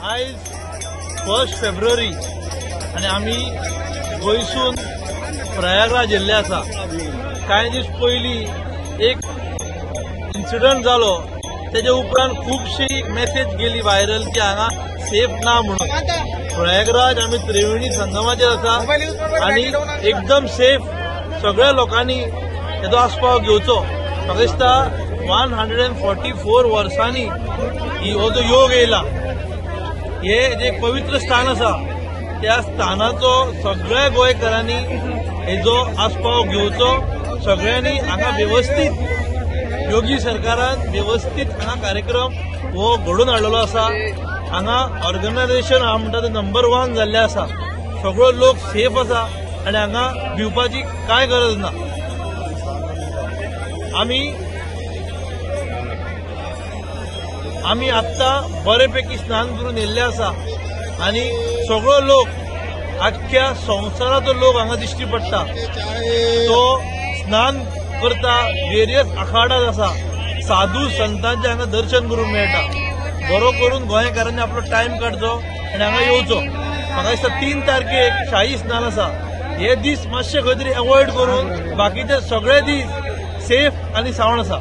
आज 1 फेब्रुवारी आणि आम्ही गोंयसून प्रयागराज येल्ले आसा। कांय दीस पयलीं एक इन्सिडंट जालो, तेजे उपरांत खूबशी मेसेज गेली व्हायरल की हांगा सेफ ना म्हणून। प्रयागराज आम्ही त्रिवेणी संगमाचेर आसा आणि एकदम सेफ सगळ्या लोकांनी हेचो आस्पाव घेवचो। म्हाका दिसता 144 वर्सांनी हो जो योग येयला, हे जे पवित्र स्थान आसा त्या स्थानाचो सगळ्या गोंयकारांनी हेजो आस्पाव घेवचो। सगळ्यांनी हांगा व्यवस्थित योगी सरकारान व्यवस्थित हांगा कार्यक्रम हो घडोवन हाडलेलो आसा। हांगा ऑर्गनायझेशन हांव म्हणटा ते नंबर 1 जाल्ले आसा। सगळो लोक सेफ आसा आणि हांगा भिवपाची कांय गरज ना। आम्ही आत्ता बरेपैकी स्नान करून येल्ले आसा आणि सगळो लोक आख्ख्या संवसाराचो लोक हांगा दिश्टी पडटा। तो स्नान करता, वेरियस आखाडात आसा, साधू संतांचे हांगा दर्शन करूंक मेळटा। बरो करून गोंयकारांनी आपलो टायम काडचो आणि हांगा येवचो। म्हाका दिसता 3 तारखेक शाही स्नान आसा। हे दीस मातशे खंय तरी अवॉइड करून बाकीचे सगळे दीस सेफ आणि सावण आसा।